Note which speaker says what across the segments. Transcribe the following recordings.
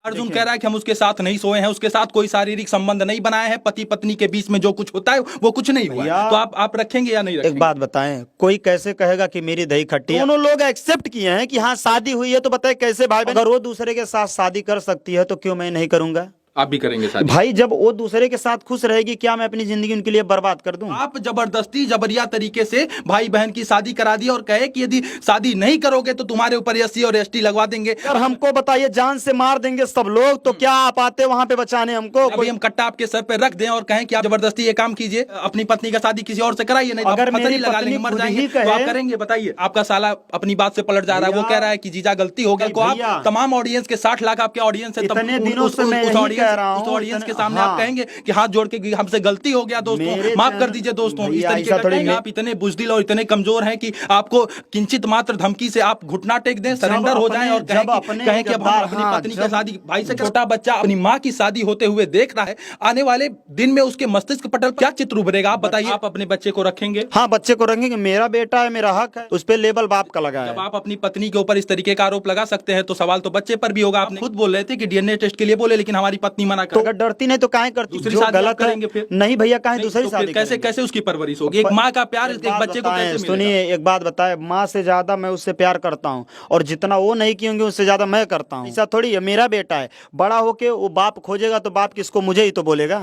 Speaker 1: अर्जुन कह रहा है कि हम उसके साथ नहीं सोए हैं, उसके साथ कोई शारीरिक संबंध नहीं बनाए हैं, पति पत्नी के बीच में जो कुछ होता है वो कुछ नहीं हुआ है। तो आप रखेंगे या नहीं रखेंगे?
Speaker 2: एक बात बताएं, कोई कैसे कहेगा कि मेरी दही खट्टी है? दोनों लोग एक्सेप्ट किए हैं कि हाँ शादी हुई है, तो बताए कैसे भाई बहन? अगर वो दूसरे के साथ शादी कर सकती है तो क्यों मैं नहीं करूंगा?
Speaker 1: आप भी करेंगे शादी?
Speaker 2: भाई जब वो दूसरे के साथ खुश रहेगी, क्या मैं अपनी जिंदगी उनके लिए बर्बाद कर दूं?
Speaker 1: आप जबरदस्ती जबरिया तरीके से भाई बहन की शादी करा दी और कहे कि यदि शादी नहीं करोगे तो तुम्हारे ऊपर एससी और एसटी लगवा देंगे।
Speaker 2: अगर हमको बताइए जान से मार देंगे सब लोग, तो क्या आप आते वहां पे बचाने हमको?
Speaker 1: अभी हम कट्टा आपके सर पे रख दें और कहें कि आप जबरदस्ती ये काम कीजिए, अपनी पत्नी का शादी किसी और से कराइए, नहीं
Speaker 2: अगर
Speaker 1: पत्नी
Speaker 2: मेरी
Speaker 1: लगा
Speaker 2: पत्नी
Speaker 1: लेंगे, मर
Speaker 2: खुद ही
Speaker 1: जाएंगे, तो आप करेंगे? बताइए। आपका साला अपनी बात से पलट जा रहा है, वो कह रहा है कि जीजा गलती हो गई। को आप तमाम ऑडियंस के 60 लाख आपके ऑडियंस है,
Speaker 2: इतने दिनों से मैं यही कह रहा हूं,
Speaker 1: उस ऑडियंस के सामने आप कहेंगे कि हाथ जोड़ के हमसे गलती हो गया दोस्तों, माफ कर दीजिए दोस्तों। इस तरीके का कहेंगे? आप इतने बुजदिल और इतने कमजोर हैं कि आपको किंचित मात्र धमकी से आप घुटना टेक दें, सरेंडर हो जाएं और कहें कि अब हम अपनी पत्नी की शादी। भाई से छोटा बच्चा अपनी माँ की शादी होते हुए देख रहा है, आने वाले दिन में उसके मस्तिष्क पटल क्या चित्र उभरेगा? आप बताइए। आप अपने बच्चे को रखेंगे?
Speaker 2: हाँ, बच्चे को रखेंगे, मेरा बेटा है, मेरा हक है, उस पे लेबल बाप का लगा है।
Speaker 1: जब आप अपनी पत्नी के ऊपर इस तरीके का आरोप लगा सकते हैं तो सवाल तो बच्चे पर भी होगा। आप खुद बोल रहे थे कि डीएनए टेस्ट के लिए बोले, लेकिन हमारी पत्नी मना कर।
Speaker 2: तो डरती नहीं तो काहे करती?
Speaker 1: दूसरी
Speaker 2: जो
Speaker 1: शादी
Speaker 2: गलत
Speaker 1: करेंगे
Speaker 2: है
Speaker 1: फिर?
Speaker 2: नहीं भैया, काहे दूसरी
Speaker 1: तो
Speaker 2: शादी
Speaker 1: कैसे कैसे उसकी परवरिश होगी? एक माँ का प्यार एक बच्चे को कैसे मिलेगा?
Speaker 2: सुनिए, एक बात बताए, माँ से ज्यादा मैं उससे प्यार करता हूँ, और जितना वो नहीं की होंगी उससे ज्यादा मैं करता हूँ। ऐसा थोड़ी है, मेरा बेटा है, बड़ा होके वो बाप खोजेगा तो बाप किसको? मुझे ही तो बोलेगा।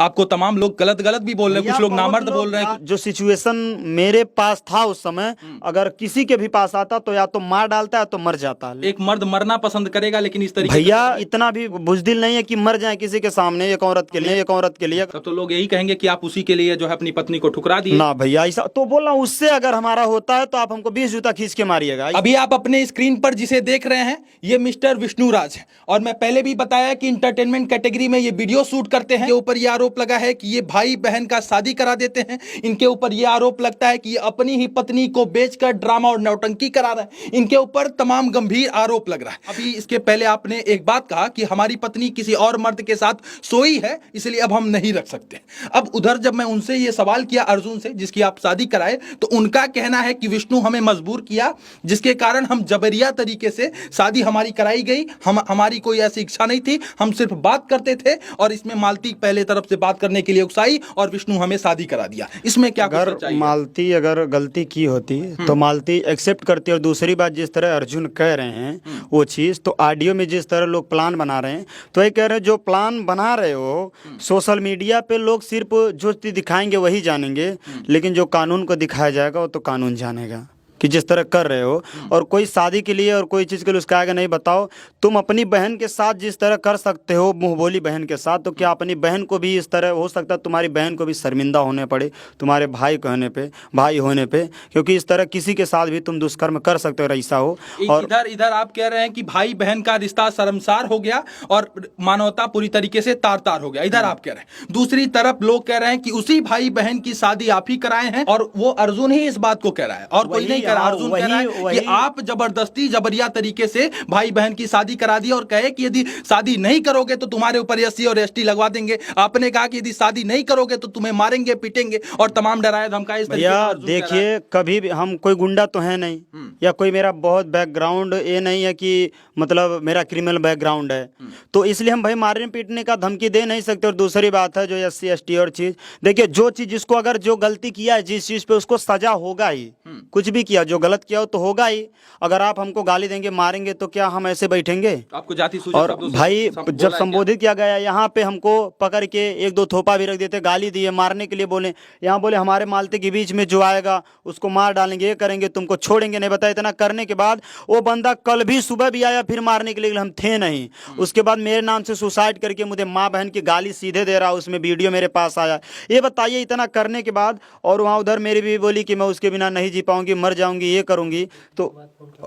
Speaker 1: आपको तमाम लोग गलत गलत भी बोल रहे हैं, कुछ लोग नामर्द बोल रहे हैं।
Speaker 2: जो सिचुएशन मेरे पास था उस समय, अगर किसी के भी पास आता तो या तो मार डालता है तो मर जाता।
Speaker 1: एक मर्द मरना पसंद करेगा, लेकिन इस तरीके
Speaker 2: भैया इतना भी बुजदिल नहीं है कि मर जाए किसी के सामने, एक औरत के लिए, एक औरत के लिए।
Speaker 1: तब तो लोग यही कहेंगे कि आप उसी के लिए जो है अपनी पत्नी को ठुकरा दिए।
Speaker 2: ना भैया, ऐसा तो बोला, उससे अगर हमारा होता है तो आप हमको 20 जूता खींच के मारिएगा।
Speaker 1: अभी आप अपने स्क्रीन पर जिसे देख रहे हैं ये मिस्टर विष्णुराज है, और मैं पहले भी बताया कि इंटरटेनमेंट कैटेगरी में ये वीडियो शूट करते हैं। ऊपर ये आरोप लगा है कि ये भाई बहन का शादी करा देते हैं। इनके ऊपर ये आरोप लगता है कि ये अपनी ही पत्नी को बेचकर ड्रामा और नौटंकी करा रहे हैं। इनके ऊपर तमाम गंभीर आरोप लग रहा है। अभी इसके पहले आपने एक बात कहा कि हमारी पत्नी किसी और मर्द के साथ सोई है, इसलिए अब हम नहीं रख सकते। अब उधर जब मैं उनसे ये सवाल किया अर्जुन से, जिसकी आप शादी कराए, तो उनका कहना है कि विष्णु हमें मजबूर किया, जिसके कारण हम जबरिया तरीके से शादी हमारी कराई गई। हमारी कोई ऐसी इच्छा नहीं थी, हम सिर्फ बात करते थे, और इसमें मालती पहले तरफ से बात करने के लिए उकसाई और विष्णु हमें शादी करा दिया। इसमें क्या
Speaker 2: अगर मालती अगर गलती की होती तो मालती एक्सेप्ट करती। और दूसरी बात, जिस तरह अर्जुन कह रहे हैं वो चीज, तो ऑडियो में जिस तरह लोग प्लान बना रहे हैं, तो ये कह रहे हैं जो प्लान बना रहे हो सोशल मीडिया पे लोग सिर्फ जो चीज दिखाएंगे वही जानेंगे, लेकिन जो कानून को दिखाया जाएगा वो तो कानून जानेगा कि जिस तरह कर रहे हो। और कोई शादी के लिए और कोई चीज़ के लिए उसका आगे नहीं। बताओ, तुम अपनी बहन के साथ जिस तरह कर सकते हो, मुंह बोली बहन के साथ, तो क्या अपनी बहन को भी इस तरह हो सकता है? तुम्हारी बहन को भी शर्मिंदा होने पड़े तुम्हारे भाई कहने पे, भाई होने पे, क्योंकि इस तरह किसी के साथ भी तुम दुष्कर्म कर सकते हो, ऐसा हो।
Speaker 1: और इधर आप कह रहे हैं कि भाई बहन का रिश्ता शर्मसार हो गया और मानवता पूरी तरीके से तार तार हो गया, इधर आप कह रहे हैं। दूसरी तरफ लोग कह रहे हैं कि उसी भाई बहन की शादी आप ही कराए हैं, और वो अर्जुन ही इस बात को कह रहा है और कोई नहीं। अर्जुन कह रहा है कि आप जबरदस्ती जबरिया तरीके से भाई बहन की शादी करा दी और कहे कि यदि शादी नहीं करोगे तो तुम्हारे ऊपर एससी और एसटी लगवा देंगे। आपने कहा कि यदि शादी नहीं करोगे तो तुम्हें मारेंगे, पीटेंगे और तमाम डराए धमकाए।
Speaker 2: भैया देखिए, कभी भी हम कोई गुंडा तो है नहीं, या कोई मेरा बहुत बैकग्राउंड ये नहीं है कि मतलब मेरा क्रिमिनल बैकग्राउंड है, तो इसलिए हम भाई मारने पीटने का धमकी दे नहीं सकते। और दूसरी बात है जो एससी एसटी और चीज, देखिए जो चीज जिसको अगर जो गलती किया है जिस चीज पे, उसको सजा होगा ही। कुछ भी किया, जो गलत किया हो तो होगा ही। अगर आप हमको गाली देंगे, मारेंगे, तो क्या हम ऐसे बैठेंगे?
Speaker 1: आपको जाति
Speaker 2: और भाई जब संबोधित किया गया यहाँ पे, हमको पकड़ के एक दो थोपा भी रख देते, गाली दिए, मारने के लिए बोले। यहाँ बोले हमारे मालते के बीच में जो आएगा उसको मार डालेंगे, ये करेंगे, तुमको छोड़ेंगे नहीं। बताया इतना करने के बाद वो बंदा कल भी सुबह भी आया फिर मारने के लिए, हम थे नहीं। उसके बाद मेरे नाम से सुसाइड करके मुझे माँ बहन की गाली सीधे दे रहा, उसमें वीडियो मेरे पास आया। ये बताइए, इतना करने के बाद, और वहाँ उधर मेरी भी बोली कि मैं उसके बिना नहीं जी पाऊंगी, मर जाऊंगी, ये करूंगी। तो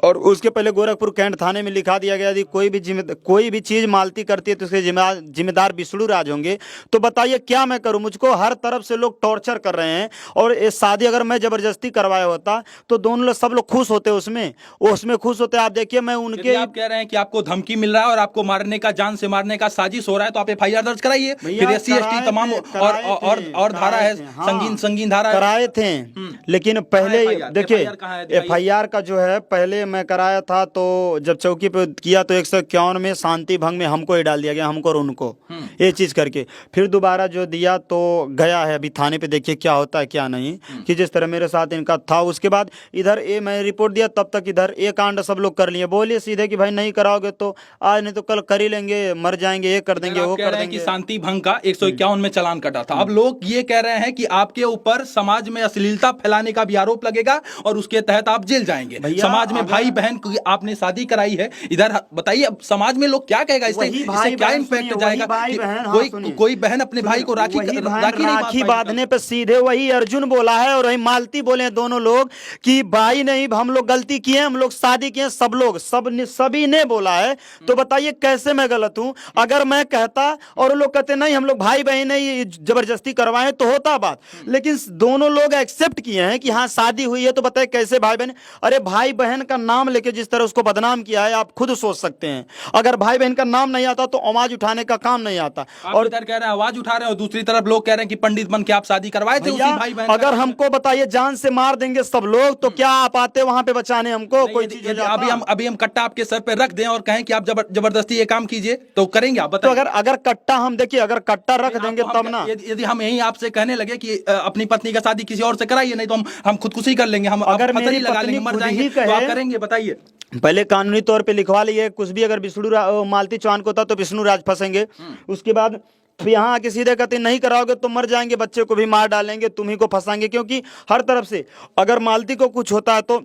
Speaker 2: और उसके पहले गोरखपुर कैंट थाने में लिखा दिया गया यदि कोई भी चीज मालती करती है तो उसके जिम्मेदार विष्णु राज होंगे। तो बताइए क्या मैं करूं? मुझको हर तरफ से लोग टॉर्चर कर रहे हैं, और ये शादी अगर मैं जबरदस्ती करवाया होता तो दोनों लोग, सब लोग खुश होते, उसमें खुश होते। आप देखिए, मैं उनके,
Speaker 1: आप कह रहे हैं कि आपको धमकी मिल रहा है और आपको मारने का, जान से मारने का साजिश हो रहा है, तो आप एफआईआर दर्ज कराइए। फिर एससी एसटी तमाम और धारा है, संगीन धारा
Speaker 2: कराए थे, लेकिन पहले
Speaker 1: FIR?
Speaker 2: देखिए
Speaker 1: FIR कहाँ है? दिखाइए।
Speaker 2: FIR का जो है पहले मैं कराया था, तो जब चौकी पे किया तो 151 में शांति भंग में हमको ही डाल दिया गया, हमको और उनको, ये चीज करके। फिर दोबारा जो दिया तो गया है अभी थाने पे, देखिए क्या होता है क्या नहीं, कि जिस तरह मेरे साथ इनका था। उसके बाद इधर ये मैं रिपोर्ट दिया, तब तक इधर ये कांड सब लोग कर लिए। बोलिए सीधे कि भाई नहीं कराओगे तो आज नहीं तो कल कर ही लेंगे, मर जाएंगे, ये कर देंगे, वो
Speaker 1: कह
Speaker 2: कर
Speaker 1: रहे हैं कि
Speaker 2: देंगे।
Speaker 1: शांति भंग का 151 में चालान कटा था। अब लोग ये कह रहे हैं कि आपके ऊपर समाज में अश्लीलता फैलाने का भी आरोप लगेगा और उसके तहत आप जेल जाएंगे।
Speaker 2: भैया,
Speaker 1: समाज में
Speaker 2: अगर-
Speaker 1: भाई बहन की आपने शादी कराई है, इधर बताइए अब समाज में लोग क्या कहेगा, इससे
Speaker 2: वही भाई
Speaker 1: क्या
Speaker 2: बहन
Speaker 1: इम्पैक्ट
Speaker 2: सुनिए,
Speaker 1: जाएगा
Speaker 2: वही भाई
Speaker 1: कि
Speaker 2: बहन, हाँ, सुनिए।
Speaker 1: कोई बहन अपने भाई को राखी
Speaker 2: वही बहन
Speaker 1: राखी नहीं बांध
Speaker 2: राखी
Speaker 1: पाएगी
Speaker 2: बांधने पे सीधे वही अर्जुन बोला है और वही मालती बोले हैं दोनों लोग कि भाई नहीं, हम लोग गलती किए, हम लोग शादी किए, सब लोग सभी ने बोला है। तो बताइए कैसे मैं गलत हूं? अगर मैं कहता और वो लोग कहते नहीं हम लोग भाई बहन है, जबरदस्ती करवाए तो होता बात, लेकिन दोनों लोग एक्सेप्ट किए हैं कि हाँ शादी हुई है, तो बताइए कैसे भाई बहन? अरे भाई बहन का नाम लेके जिस तरह उसको बदनाम किया है, आप खुद सोच सकते हैं। अगर भाई बहन का नाम नहीं आता तो आवाज उठाने का काम नहीं आता।
Speaker 1: और इधर कह रहे हैं आवाज उठा रहे हैं और दूसरी तरफ लोग कह रहे हैं कि पंडित बन के आप शादी करवाए थे उसी भाई बहन
Speaker 2: अगर हमको बताइए जान से मार देंगे सब लोग, तो क्या आप आते वहां पे बचाने हमको? कोई चीज हो जाता?
Speaker 1: अभी हम कट्टा आपके सर पे रख दें और कहें कि आप जबरदस्ती ये काम कीजिए तो करेंगे आप?
Speaker 2: तो
Speaker 1: बताइए।
Speaker 2: अगर कट्टा हम देखिए, अगर कट्टा रख देंगे तब ना।
Speaker 1: यदि हम यही आपसे कहने लगे कि अपनी पत्नी का शादी किसी और से कराइए, नहीं तो हम खुदकुशी कर लेंगे, हम
Speaker 2: अगर
Speaker 1: फसरी
Speaker 2: मेरी
Speaker 1: लगा लेंगे,
Speaker 2: पत्नी
Speaker 1: मर
Speaker 2: खुद
Speaker 1: जाएंगे,
Speaker 2: ही
Speaker 1: तो आप
Speaker 2: कहे-
Speaker 1: करेंगे? बताइए।
Speaker 2: पहले कानूनी तौर पे लिखवा लिए, कुछ भी अगर मालती चौहान को होता तो विष्णु राज फंसेंगे। उसके बाद फिर यहाँ आके सीधे कहते नहीं कराओगे तो मर जाएंगे, बच्चे को भी मार डालेंगे, तुम्ही को फंसाएंगे, क्योंकि हर तरफ से अगर मालती को कुछ होता है तो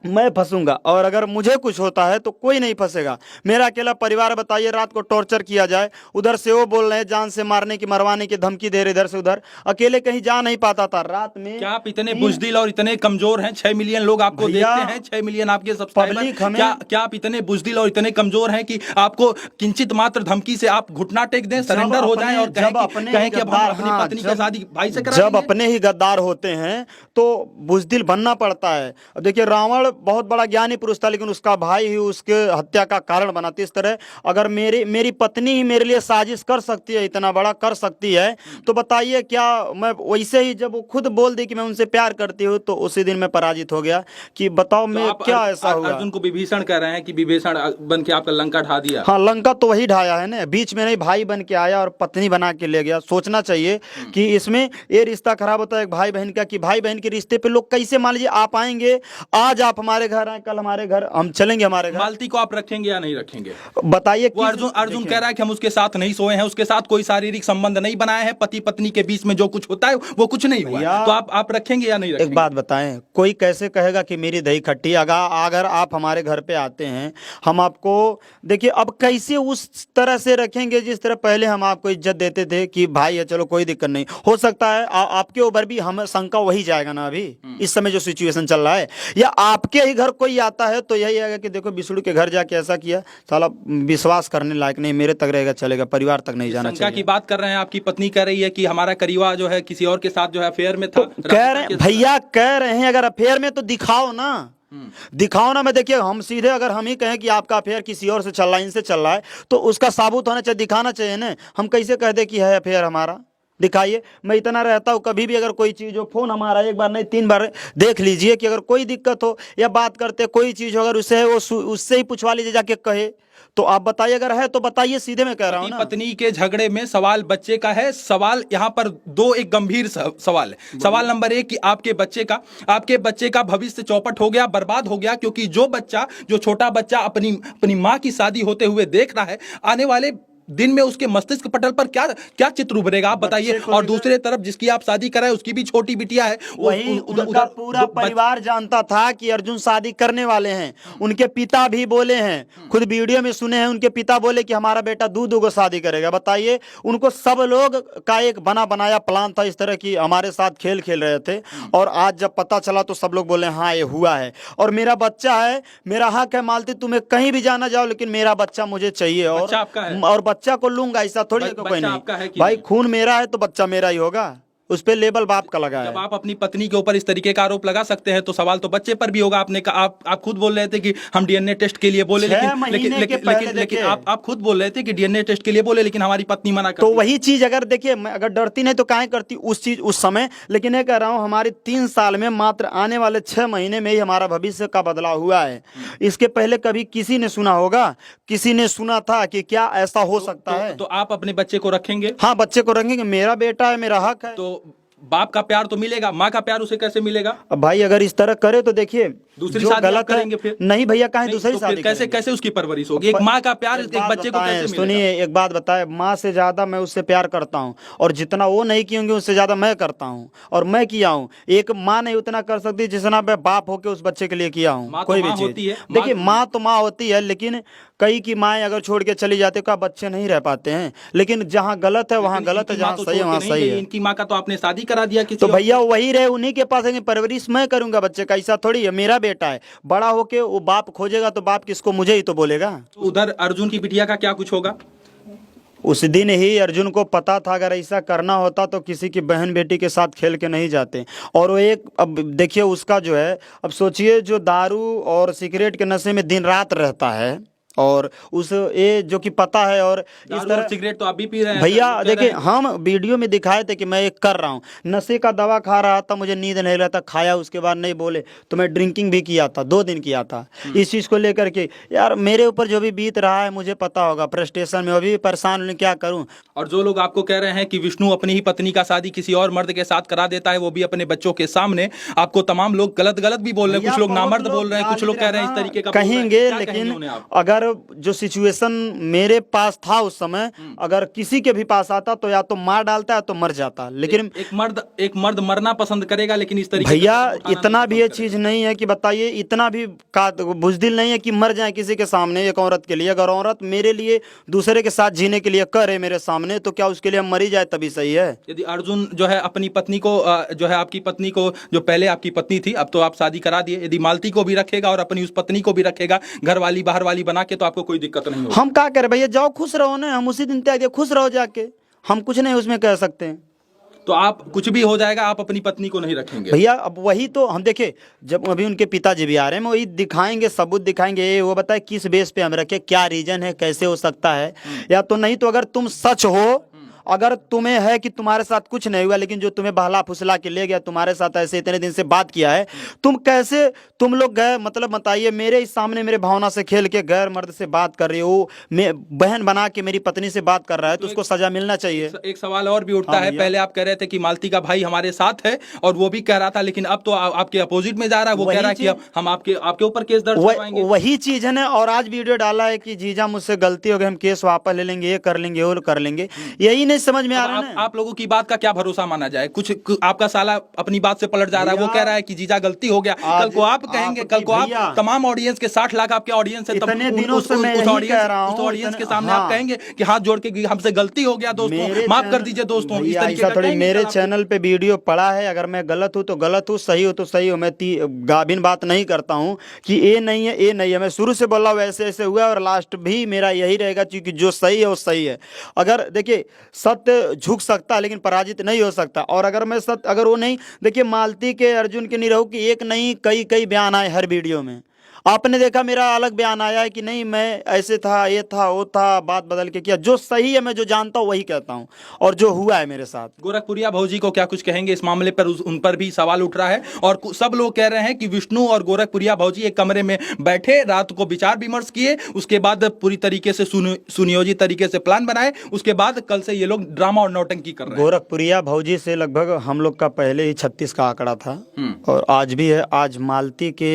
Speaker 2: मैं फंसूंगा, और अगर मुझे कुछ होता है तो कोई नहीं फंसेगा। मेरा अकेला परिवार, बताइए रात को टॉर्चर किया जाए, उधर से वो बोल रहे हैं जान से मारने की, मरवाने की धमकी दे रहे, इधर से उधर, अकेले कहीं जा नहीं पाता था रात में।
Speaker 1: क्या आप इतने बुजदिल और इतने कमजोर हैं? 6 मिलियन लोग आपको
Speaker 2: भैया,
Speaker 1: देखते हैं, 6 मिलियन आपके
Speaker 2: पब्लिक
Speaker 1: सब्सक्राइबर।
Speaker 2: हमें-
Speaker 1: क्या आप इतने बुजदिल और इतने कमजोर हैं कि आपको किंचित मात्र धमकी से आप घुटना टेक दें, सरेंडर हो जाएं और कहें कि अब हम अपनी पत्नी की शादी भाई से करा
Speaker 2: जब
Speaker 1: देंगे?
Speaker 2: अपने ही गद्दार होते हैं तो बुजदिल बनना पड़ता है। अब देखिए रावण बहुत बड़ा ज्ञानी पुरुष था, लेकिन उसका भाई ही उसके हत्या का कारण बना। इस तरह अगर मेरी पत्नी ही मेरे लिए साजिश कर सकती है, इतना बड़ा कर सकती है, तो बताइए क्या मैं वैसे ही जब वो खुद बोल दी कि मैं उनसे प्यार करती हूँ, तो उसी दिन मैं पराजित हो गया कि बताओ मैं क्या ऐसा हुआ।
Speaker 1: अर्जुन को विभीषण कह रहे हैं कि विभीषण बन के आपका लंका ढा दिया।
Speaker 2: हाँ, लंका तो वही ढाया है ना, बीच में नहीं, भाई बन के आया और पत्नी बना के ले गया। सोचना चाहिए कि इसमें ये रिश्ता खराब होता है एक भाई बहन का, कि भाई बहन के रिश्ते पे लोग कैसे, मान लीजिए आप आएंगे, आज आप हमारे घर आए, कल हमारे घर, हम चलेंगे हमारे घर,
Speaker 1: मालती को आप रखेंगे या नहीं रखेंगे?
Speaker 2: बताइए।
Speaker 1: वो अर्जुन कह रहा है कि हम उसके साथ नहीं सोए हैं, उसके साथ कोई शारीरिक संबंध नहीं बनाए हैं, पति पत्नी के बीच में जो कुछ होता है वो कुछ नहीं हुआ है। तो आप रखेंगे या नहीं रखेंगे?
Speaker 2: एक बात बताएं, कोई कैसे कहेगा कि मेरी दही खट्टी? अगर आप हमारे घर पे आते हैं, हम आपको देखिए अब कैसे उस तरह से रखेंगे जिस तरह पहले हम आपको इज्जत देते थे कि भाई है, चलो कोई दिक्कत नहीं। हो सकता है आपके ऊपर भी हम शंका वही जाएगा ना अभी इस समय जो सिचुएशन चल रहा है, या आपके ही घर कोई आता है तो यही आएगा कि देखो विष्णु के घर जाके ऐसा किया, साला विश्वास करने लायक नहीं, मेरे तक रहेगा चलेगा, परिवार तक नहीं जाना
Speaker 1: शंका की
Speaker 2: चाहिए।
Speaker 1: बात कर रहे हैं, आपकी पत्नी कह रही है कि हमारा करीवा जो है किसी और के साथ जो है अफेयर में था।
Speaker 2: कह रहे हैं भैया, कह रहे हैं अगर अफेयर में तो दिखाओ ना, दिखाओ ना। मैं देखिए हम सीधे अगर हम ही कहें कि आपका अफेयर किसी और से चल रहा है, इनसे चल रहा है, तो उसका साबुत होना चाहिए, दिखाना चाहिए ना। हम कैसे कह दे कि है अफेयर हमारा? दिखाइए। मैं इतना रहता हूँ, कभी भी अगर कोई चीज़ हो, फोन हमारा एक बार नहीं 3 बार देख लीजिए, कि अगर कोई दिक्कत हो या बात करते कोई चीज़ हो, अगर उससे ही पूछवा लीजिए जाके कहे, तो आप बताइए अगर है तो बताइए, सीधे मैं कह रहा हूँ ना।
Speaker 1: पत्नी के झगड़े में सवाल बच्चे का है। सवाल यहाँ पर एक गंभीर सवाल है। सवाल नंबर 1 कि आपके बच्चे का भविष्य चौपट हो गया, बर्बाद हो गया, क्योंकि जो छोटा बच्चा अपनी माँ की शादी होते हुए देख रहा है, आने वाले दिन में उसके मस्तिष्क पटल पर क्या चित्र उभरेगा, आप बताइए। और दूसरे तरफ जिसकी आप शादी कराए उसकी भी छोटी बिटिया है,
Speaker 2: वही उनका पूरा परिवार जानता था कि अर्जुन शादी करने वाले हैं। उनके पिता भी बोले हैं, खुद वीडियो में सुने हैं, उनके पिता बोले कि हमारा बेटा दो को शादी करेगा। बताइए, उनको सब लोग का एक बना बनाया प्लान था, इस तरह की हमारे साथ खेल खेल रहे थे। और आज जब पता चला तो सब लोग बोले हाँ ये हुआ है, और मेरा बच्चा है, मेरा हक है मालती, तुम्हें कहीं भी जाना जाओ, लेकिन मेरा बच्चा मुझे चाहिए।
Speaker 1: बच्चा आपका है?
Speaker 2: और बच्चा को लूंगा, ऐसा थोड़ी है कोई नहीं। भाई खून मेरा है तो बच्चा मेरा ही होगा। उस पे लेबल बाप का लगा है।
Speaker 1: जब आप अपनी पत्नी के ऊपर इस तरीके का आरोप लगा सकते हैं तो सवाल तो बच्चे पर भी होगा। आपने कहा आप खुद बोल रहे थे कि हम डीएनए टेस्ट के लिए बोले,
Speaker 2: 6 महीने के पहले
Speaker 1: लेकिन
Speaker 2: देखिए।
Speaker 1: आप खुद बोल रहे थे कि डीएनए टेस्ट के लिए बोले, लेकिन हमारी पत्नी मना कर
Speaker 2: तो वही चीज अगर देखिए, मैं अगर डरती नहीं तो काहे करती उस चीज उस समय। लेकिन ये कह रहा हूं, हमारी 3 साल में मात्र आने वाले 6 महीने में ही हमारा भविष्य का बदलाव हुआ है। इसके पहले कभी किसी ने सुना होगा? किसी ने सुना था कि क्या ऐसा हो सकता है?
Speaker 1: तो आप अपने बच्चे को रखेंगे?
Speaker 2: हाँ, बच्चे को रखेंगे, मेरा बेटा है, मेरा हक है।
Speaker 1: तो बाप का प्यार तो मिलेगा, माँ का प्यार उसे कैसे मिलेगा?
Speaker 2: अब भाई अगर इस तरह करे तो देखिए
Speaker 1: दूसरी
Speaker 2: जो
Speaker 1: शादी
Speaker 2: गलत
Speaker 1: आप करेंगे
Speaker 2: है।
Speaker 1: फिर?
Speaker 2: नहीं भैया, कहीं
Speaker 1: नहीं,
Speaker 2: दूसरी
Speaker 1: तो फिर
Speaker 2: शादी
Speaker 1: कैसे
Speaker 2: करेंगे।
Speaker 1: कैसे उसकी परवरिश होगी? एक माँ का प्यार एक बच्चे को कैसे मिलेगा?
Speaker 2: सुनिए, एक बात बताए, माँ से ज्यादा मैं उससे प्यार करता हूँ, और जितना वो नहीं की होंगी उससे ज्यादा मैं करता हूँ, और मैं किया हूँ। एक माँ नहीं उतना कर सकती जितना मैं बाप होके उस बच्चे के लिए किया
Speaker 1: माँ
Speaker 2: हूँ।
Speaker 1: तो
Speaker 2: कोई भी
Speaker 1: माँ
Speaker 2: चीज
Speaker 1: होती है।
Speaker 2: देखिए, माँ तो माँ होती है, लेकिन कई की माएँ अगर छोड़ के चली जाती है का बच्चे नहीं रह पाते हैं। लेकिन जहाँ गलत है वहाँ गलत है, जहाँ सही है वहाँ सही है।
Speaker 1: इनकी माँ का तो आपने शादी करा दिया किसी
Speaker 2: तो
Speaker 1: और
Speaker 2: भैया वही रहे, उन्हीं के पास है, परवरिश मैं करूंगा बच्चे का। ऐसा थोड़ी है, मेरा बेटा है, बड़ा होके वो बाप खोजेगा तो बाप किसको, मुझे ही तो बोलेगा।
Speaker 1: से। उधर अर्जुन की बिटिया का क्या कुछ होगा?
Speaker 2: उस दिन ही अर्जुन को पता था अगर ऐसा करना होता तो किसी की बहन बेटी के साथ खेल के नहीं जाते। और वो एक, अब देखिए उसका जो है, अब सोचिए जो दारू और सिगरेट के नशे में दिन रात रहता है, और उस ये जो कि पता है, और इस
Speaker 1: दारू और
Speaker 2: तरह
Speaker 1: सिगरेट तो आप भी पी रहे हैं
Speaker 2: भैया
Speaker 1: सर, कह रहे
Speaker 2: देखिए,
Speaker 1: हैं।
Speaker 2: हम वीडियो में दिखाए थे कि मैं एक कर रहा हूँ, नशे का दवा खा रहा था, मुझे नींद नहीं रहता, खाया उसके बाद नहीं बोले तो मैं ड्रिंकिंग भी किया था, 2 दिन किया था। इस चीज़ को लेकर के यार मेरे ऊपर जो भी बीत रहा है मुझे पता होगा, फ्रस्ट्रेशन में अभी परेशान हूं, क्या करूँ।
Speaker 1: और जो लोग आपको कह रहे हैं कि विष्णु अपनी ही पत्नी का शादी किसी और मर्द के साथ करा देता है, वो भी अपने बच्चों के सामने, आपको तमाम लोग गलत गलत भी बोल रहे हैं। कुछ लोग नामर्द बोल रहे हैं, कुछ लोग कह रहे हैं इस तरीके का बोल रहे हैं।
Speaker 2: कहेंगे,
Speaker 1: क्या कहेंगे उन्हें
Speaker 2: लेकिन
Speaker 1: आप?
Speaker 2: अगर जो सिचुएशन मेरे पास था उस समय, अगर किसी के भी पास आता तो या तो मार डालता है तो मर जाता। लेकिन
Speaker 1: एक मर्द मरना पसंद करेगा, लेकिन इस तरीके
Speaker 2: भैया
Speaker 1: का कदम उठाना
Speaker 2: इतना
Speaker 1: नहीं
Speaker 2: भी ये
Speaker 1: पसंद
Speaker 2: चीज नहीं है कि बताइए, इतना भी का बुजदिल नहीं है कि मर जाए किसी के सामने एक औरत के लिए। अगर औरत मेरे लिए दूसरे के साथ जीने के लिए करे मेरे सामने, तो क्या उसके लिए मरी जाए तभी सही है।
Speaker 1: यदि अर्जुन जो है अपनी पत्नी को जो है आपकी पत्नी को, जो पहले आपकी पत्नी थी अब तो आप शादी करा दिए, यदि मालती को भी रखेगा और अपनी उस पत्नी को भी रखेगा घर वाली बाहर वाली बना के, तो आपको कोई दिक्कत नहीं होगी।
Speaker 2: हम क्या करें भैया, जाओ खुश रहो ना, हम उसी दिन त्याग दिए, खुश रहो जाके, हम कुछ नहीं उसमें कह सकते हैं।
Speaker 1: तो आप कुछ भी हो जाएगा, आप अपनी पत्नी को नहीं रखेंगे?
Speaker 2: भैया अब वही तो हम देखे, जब अभी उनके पिताजी भी आ रहे हैं, वही दिखाएंगे, सबूत दिखाएंगे, ये वो बताए किस बेस पे हम रखे, क्या रीजन है, कैसे हो सकता है। या तो नहीं तो अगर तुम सच हो, अगर तुम्हें है कि तुम्हारे साथ कुछ नहीं हुआ, लेकिन जो तुम्हें बहला फुसला के ले गया, तुम्हारे साथ ऐसे इतने दिन से बात किया है, तुम लोग गए, मतलब बताइए मेरे ही सामने मेरे भावना से खेल के गैर मर्द से बात कर रही हो, मैं बहन बना के मेरी पत्नी से बात कर रहा है, तो उसको सजा मिलना चाहिए।
Speaker 1: एक सवाल और भी उठता है, पहले आप कह रहे थे कि मालती का भाई हमारे साथ है और वो भी कह रहा था, लेकिन अब तो आपके अपोजिट में जा रहा है, वो कह रहा है कि हम आपके ऊपर केस दर्ज करवाएंगे।
Speaker 2: वही चीज है ना, और आज वीडियो डाला है कि जीजा मुझसे गलती हो गई, हम केस वापस ले लेंगे, ये कर लेंगे, वो कर लेंगे। यही नहीं समझ में आ रहा है।
Speaker 1: आप लोगों की बात का क्या भरोसा माना जाए? आपका साला अपनी बात से पलट जा रहा है, वो कह रहा है कि जीजा गलती हो गया, कल को आप कहेंगे, कल को आप तमाम ऑडियंस के 60 लाख आपके ऑडियंस है,
Speaker 2: इतने दिनों से मैं यही कह रहा हूं,
Speaker 1: उस ऑडियंस के सामने आप कहेंगे कि हाथ जोड़ के हमसे गलती हो गया दोस्तों, माफ कर दीजिए दोस्तों, इस तरीके का
Speaker 2: थोड़ी मेरे चैनल पे वीडियो पड़ा है, अगर मैं गलत हूँ तो गलत हूँ, सही हो तो सही हो। मैं गाभिन बात नहीं करता हूँ कि ये नहीं है, ये नहीं है। मैं शुरू से बोला वैसे ऐसे हुआ, और लास्ट भी मेरा यही रहेगा, क्योंकि जो सही है वो सही है। अगर देखिए सत्य झुक सकता है लेकिन पराजित नहीं हो सकता। और अगर मैं सत्य, अगर वो नहीं, देखिए मालती के अर्जुन के निरहु की एक नहीं कई बयान आए हर वीडियो में। आपने देखा मेरा अलग बयान आया है कि नहीं मैं ऐसे था, ये था, वो था, बात बदल के किया। जो सही है, मैं जो जानता हूँ वही कहता हूँ, और जो हुआ है मेरे साथ।
Speaker 1: गोरखपुरिया भौजी को क्या कुछ कहेंगे इस मामले पर? उन पर भी सवाल उठ रहा है, और सब लोग कह रहे हैं कि विष्णु और गोरखपुरिया भौजी एक कमरे में बैठे, रात को विचार विमर्श किए, उसके बाद पूरी तरीके से सुनियोजित तरीके से प्लान बनाए, उसके बाद कल से ये लोग ड्रामा और नौटंकी कर रहे हैं।
Speaker 2: गोरखपुरिया भौजी से लगभग हम लोग का पहले ही 36 का आंकड़ा था, और आज भी है। आज मालती के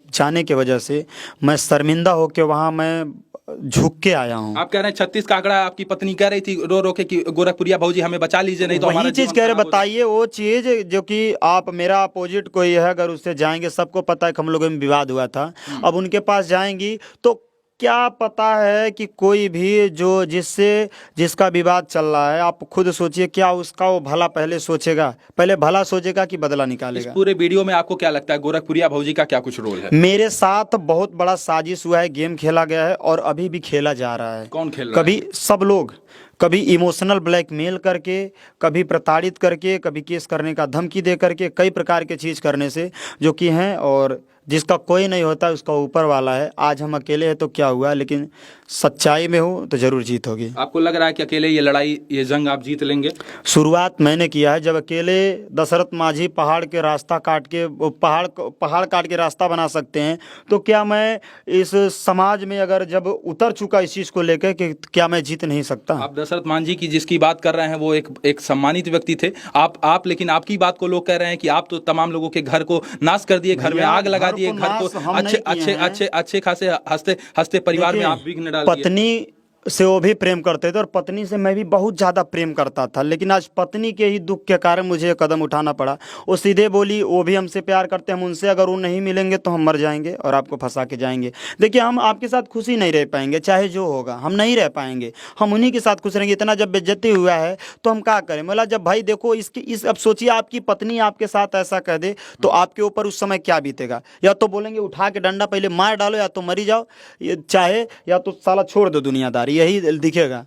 Speaker 2: जाने की वजह से मैं शर्मिंदा होकर वहाँ मैं झुक के आया हूँ।
Speaker 1: आप कह रहे हैं 36 का आंकड़ा, आपकी पत्नी कह रही थी रो रो के कि गोरखपुरिया भौजी हमें बचा लीजिए, नहीं तो
Speaker 2: वही चीज कह रहे, बताइए वो चीज जो कि आप मेरा अपोजिट कोई है, अगर उससे जाएंगे, सबको पता है कि हम लोगों में विवाद हुआ था, अब उनके पास जाएंगी तो क्या पता है कि कोई भी जो जिसका विवाद चल रहा है, आप खुद सोचिए, क्या उसका वो भला पहले सोचेगा, पहले भला सोचेगा कि बदला
Speaker 1: इस
Speaker 2: निकालेगा।
Speaker 1: पूरे वीडियो में आपको क्या लगता है गोरखपुरिया भौजी का क्या कुछ रोल है?
Speaker 2: मेरे साथ बहुत बड़ा साजिश हुआ है, गेम खेला गया है और अभी भी खेला जा रहा है।
Speaker 1: कौन खेल रहा है?
Speaker 2: कभी सब लोग, कभी इमोशनल ब्लैकमेल करके, कभी प्रताड़ित करके, कभी केस करने का धमकी दे करके, कई प्रकार के चीज़ करने से जो कि हैं, और जिसका कोई नहीं होता उसका ऊपर वाला है। आज हम अकेले हैं तो क्या हुआ, लेकिन सच्चाई में हो तो जरूर जीत होगी।
Speaker 1: आपको लग रहा है कि अकेले ये लड़ाई, ये जंग आप जीत लेंगे?
Speaker 2: शुरुआत मैंने किया है। जब अकेले दशरथ मांझी पहाड़ के रास्ता काट के, पहाड़ काट के रास्ता बना सकते हैं, तो क्या मैं इस समाज में अगर जब उतर चुका इस चीज़ को लेकर, कि क्या मैं जीत नहीं सकता?
Speaker 1: आप दशरथ मांझी की जिसकी बात कर रहे हैं वो एक सम्मानित व्यक्ति थे। आप लेकिन आपकी बात को लोग कह रहे हैं कि आप तो तमाम लोगों के घर को नाश कर दिए, घर में
Speaker 2: भैया,
Speaker 1: आग लगा
Speaker 2: घर
Speaker 1: दिए,
Speaker 2: को
Speaker 1: घर को
Speaker 2: नाश हम
Speaker 1: अच्छे
Speaker 2: नहीं किए
Speaker 1: अच्छे
Speaker 2: हैं।
Speaker 1: अच्छे अच्छे खासे हंसते हंसते परिवार में
Speaker 2: देखिए,
Speaker 1: आप विघ्न डाल दिए।
Speaker 2: पत्नी से वो भी प्रेम करते थे और पत्नी से मैं भी बहुत ज़्यादा प्रेम करता था, लेकिन आज पत्नी के ही दुख के कारण मुझे ये कदम उठाना पड़ा। वो सीधे बोली, वो भी हमसे प्यार करते हैं, हम उनसे अगर वो नहीं मिलेंगे तो हम मर जाएंगे और आपको फंसा के जाएंगे। देखिए, हम आपके साथ खुशी नहीं रह पाएंगे, चाहे जो होगा हम नहीं रह पाएंगे, हम उन्हीं के साथ खुश रहेंगे। इतना जब बेइज्जती हुआ है तो हम क्या करें? बोला, जब भाई देखो अब सोचिए, आपकी पत्नी आपके साथ ऐसा कह दे तो आपके ऊपर उस समय क्या बीतेगा? या तो बोलेंगे उठा के डंडा पहले मार डालो, या तो मरी जाओ, चाहे या तो साला छोड़ दो दुनियादारी, यही दिखेगा।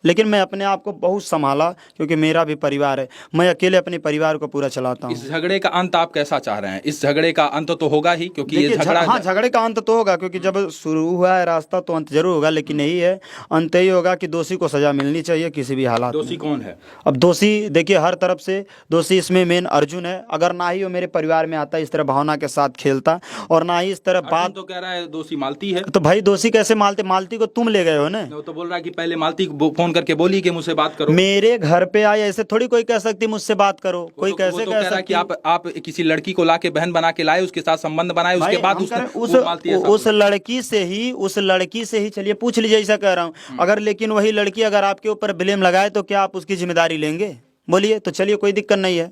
Speaker 2: लेकिन मैं अपने आप को बहुत संभाला, क्योंकि मेरा भी परिवार है, मैं अकेले अपने परिवार को पूरा चलाता हूँ।
Speaker 1: इस झगड़े का अंत आप कैसा चाह रहे हैं? इस झगड़े का अंत तो होगा ही, क्योंकि ये
Speaker 2: देखिए,
Speaker 1: झगड़ा
Speaker 2: हाँ, झगड़े का अंत तो होगा, क्योंकि जब शुरू हुआ है रास्ता तो अंत जरूर होगा। लेकिन यही है, अंत यही होगा कि दोषी को सजा मिलनी चाहिए किसी भी हालात में।
Speaker 1: दोषी कौन है?
Speaker 2: अब दोषी देखिए हर तरफ से, दोषी इसमें मेन अर्जुन है। अगर ना ही वो मेरे परिवार में आता, इस तरह भावना के साथ खेलता, और ना ही इस तरह
Speaker 1: अर्जुन
Speaker 2: बात,
Speaker 1: तो कह रहा है दोषी मालती है।
Speaker 2: तो भाई दोषी कैसे? मालती को तुम ले गए हो ना।
Speaker 1: वो तो बोल रहा है कि पहले मालती को फोन करके बोली कि मुझसे बात करो।
Speaker 2: मेरे घर पे आए, ऐसे थोड़ी कोई कह सकती मुझसे बात करो। कोई
Speaker 1: वो
Speaker 2: कैसे
Speaker 1: तो
Speaker 2: कह
Speaker 1: कह रहा है कि
Speaker 2: सकती?
Speaker 1: आप किसी लड़की को लाके बहन बना के लाए, उसके साथ संबंध बनाए, उसके बाद
Speaker 2: उस लड़की से ही चलिए पूछ लीजिए, ऐसा कह रहा हूँ। अगर लेकिन वही लड़की अगर आपके ऊपर ब्लेम लगाए तो क्या आप उसकी जिम्मेदारी लेंगे? बोलिए। तो चलिए, कोई दिक्कत नहीं है।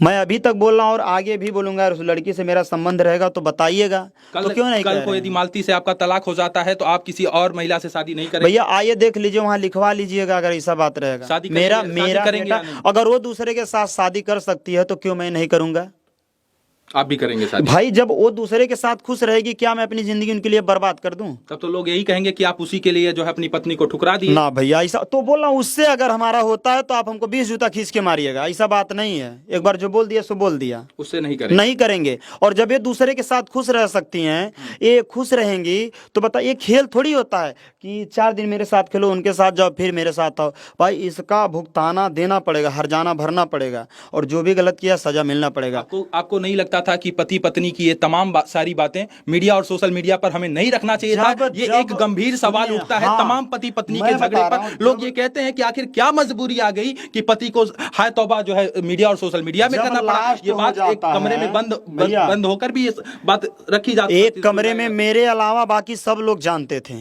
Speaker 2: मैं अभी तक बोल रहा हूँ और आगे भी बोलूंगा, उस लड़की से मेरा संबंध रहेगा तो बताइएगा। तो क्यों नहीं?
Speaker 1: कल को यदि मालती से आपका तलाक हो जाता है तो आप किसी और महिला से शादी नहीं करेंगे?
Speaker 2: भैया आइए देख लीजिए, वहाँ लिखवा लीजिएगा अगर ऐसा बात रहेगा।
Speaker 1: शादी
Speaker 2: मेरा
Speaker 1: करेंगे
Speaker 2: बेटा, अगर वो दूसरे के साथ शादी कर सकती है तो क्यों मैं नहीं करूंगा?
Speaker 1: आप भी करेंगे शादी?
Speaker 2: भाई, जब वो दूसरे के साथ खुश रहेगी, क्या मैं अपनी जिंदगी उनके लिए बर्बाद कर दूं?
Speaker 1: तब तो लोग यही कहेंगे कि आप उसी के लिए जो है अपनी पत्नी को ठुकरा दिए।
Speaker 2: ना भैया, ऐसा तो बोल रहा हूँ, उससे अगर हमारा होता है तो आप हमको 20 जूता खींच के मारिएगा, ऐसा बात नहीं है। एक बार जो बोल दिया सो बोल दिया,
Speaker 1: उससे नहीं करेंगे।
Speaker 2: नहीं करेंगे। और जब ये दूसरे के साथ खुश रह सकती हैं, ये खुश रहेंगी, तो बता, ये खेल थोड़ी होता है कि 4 दिन मेरे साथ खेलो, उनके साथ जाओ, फिर मेरे साथ आओ। भाई, इसका भुगताना देना पड़ेगा, हर्जाना भरना पड़ेगा, और जो भी गलत किया सजा मिलना पड़ेगा।
Speaker 1: आपको नहीं लगता था कि पति पत्नी की ये तमाम सारी बातें मीडिया और सोशल मीडिया पर हमें नहीं रखना चाहिए था? ये एक गंभीर सवाल उठता है। तमाम पति पत्नी के झगड़े पर लोग ये कहते हैं कि आखिर क्या मजबूरी आ गई कि पति को हाय तौबा जो है मीडिया और सोशल मीडिया में करना पड़ा। ये बात एक कमरे में बंद होकर भी ये बात रखी जाती है।
Speaker 2: एक कमरे में मेरे अलावा बाकी सब लोग जानते थे।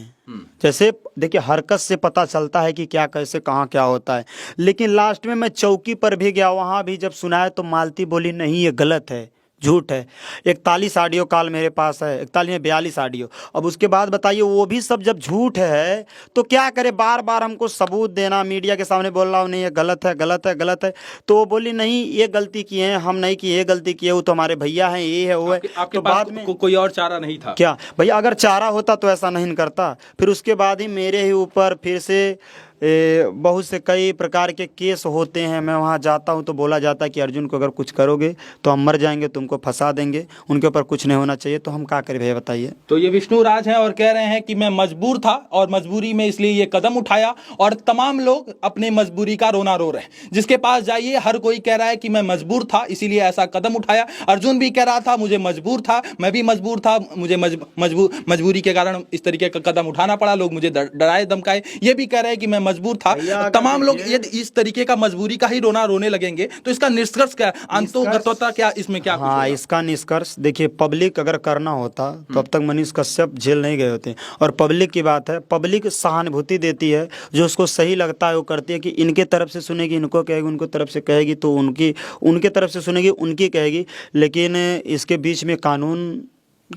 Speaker 2: जैसे देखिए, हरकत से पता चलता है कि क्या, कैसे, कहाँ क्या होता है। लेकिन लास्ट में मैं चौकी पर भी गया, वहां भी जब सुनाया तो मालती बोली, नहीं ये गलत है, झूठ है। 41 ऑडियो कॉल मेरे पास है, 41 में 42 ऑडियो। अब उसके बाद बताइए, वो भी सब जब झूठ है तो क्या करे? बार बार हमको सबूत देना, मीडिया के सामने बोल रहा हूँ नहीं ये गलत है, गलत है, गलत है। तो वो बोली, नहीं ये गलती की है, हम नहीं की, ये गलती की है, वो तो हमारे भैया हैं, ये है, वो है।
Speaker 1: आपके
Speaker 2: तो
Speaker 1: पास
Speaker 2: बाद में
Speaker 1: कोई और चारा नहीं था
Speaker 2: क्या? भैया, अगर चारा होता तो ऐसा नहीं करता। फिर उसके बाद ही मेरे ही ऊपर फिर से बहुत से कई प्रकार के केस होते हैं। मैं वहाँ जाता हूँ तो बोला जाता है कि अर्जुन को अगर कुछ करोगे तो हम मर जाएंगे, तुमको फंसा देंगे, उनके ऊपर कुछ नहीं होना चाहिए। तो हम क्या करें भैया, बताइए।
Speaker 1: तो ये विष्णु राज हैं और कह रहे हैं कि मैं मजबूर था और मजबूरी में इसलिए ये कदम उठाया, और तमाम लोग अपने मजबूरी का रोना रो रहे हैं। जिसके पास जाइए हर कोई कह रहा है कि मैं मजबूर था इसीलिए ऐसा कदम उठाया। अर्जुन भी कह रहा था मुझे मजबूर था, मैं भी मजबूर था, मुझे मजबूरी के कारण इस तरीके का कदम उठाना पड़ा, लोग मुझे डराए धमकाए। ये भी कह रहे हैं कि मैं मजबूर था। तमाम लोग यदि इस तरीके का मजबूरी का ही रोना रोने लगेंगे तो इसका निष्कर्ष क्या, अंतोगतता क्या, इसमें क्या?
Speaker 2: हाँ, इसका निष्कर्ष देखिए, पब्लिक अगर करना होता तो अब तक मनीष कश्यप जेल नहीं गए होते। और पब्लिक की बात है, पब्लिक सहानुभूति देती है, जो उसको सही लगता है वो करती है। कि इनके तरफ से सुनेगी इनको कहेगी, उनको तरफ से कहेगी तो उनके तरफ से सुनेगी उनकी कहेगी। लेकिन इसके बीच में कानून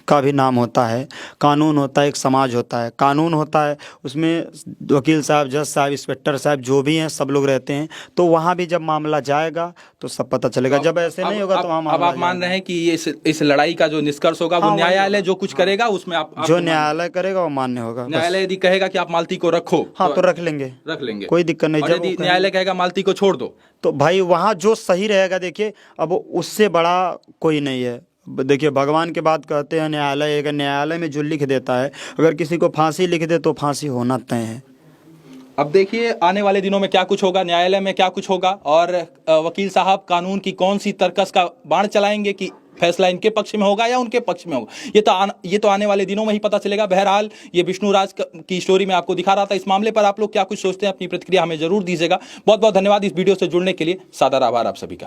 Speaker 2: का भी नाम होता है, कानून होता है, एक समाज होता है। कानून होता है, उसमें वकील साहब, जज साहब, इंस्पेक्टर साहब जो भी हैं सब लोग रहते हैं। तो वहाँ भी जब मामला जाएगा तो सब पता चलेगा। जब ऐसे नहीं होगा तो वहाँ
Speaker 1: अब
Speaker 2: मामला
Speaker 1: आप मान रहे हैं कि इस लड़ाई का जो निष्कर्ष होगा वो
Speaker 2: हाँ, वही
Speaker 1: न्यायालय
Speaker 2: होगा।
Speaker 1: जो कुछ करेगा उसमें आप
Speaker 2: जो न्यायालय करेगा वो मान्य होगा। बस।
Speaker 1: न्यायालय यदि कहेगा कि आप मालती को रखो
Speaker 2: हाँ तो रख लेंगे, कोई दिक्कत नहीं।
Speaker 1: और
Speaker 2: जब
Speaker 1: यदि
Speaker 2: वो
Speaker 1: न्यायालय कहेगा मालती को छोड़ दो
Speaker 2: तो भाई वहाँ जो सही रहेगा, देखिए अब उससे बड़ा कोई नहीं है। देखिए भगवान के बात कहते हैं न्यायालय, अगर न्यायालय में जो लिख देता है, अगर किसी को फांसी लिख दे तो फांसी होना तय है।
Speaker 1: अब देखिए आने वाले दिनों में क्या कुछ होगा, न्यायालय में क्या कुछ होगा, और वकील साहब कानून की कौन सी तरकस का बाण चलाएंगे कि फैसला इनके पक्ष में होगा या उनके पक्ष में होगा, ये तो आने वाले दिनों में ही पता चलेगा। बहरहाल ये विष्णु राज की स्टोरी मैं आपको दिखा रहा था। इस मामले पर आप लोग क्या कुछ सोचते हैं, अपनी प्रतिक्रिया हमें जरूर दीजिएगा। बहुत बहुत धन्यवाद इस वीडियो से जुड़ने के लिए। सादर आभार आप सभी का।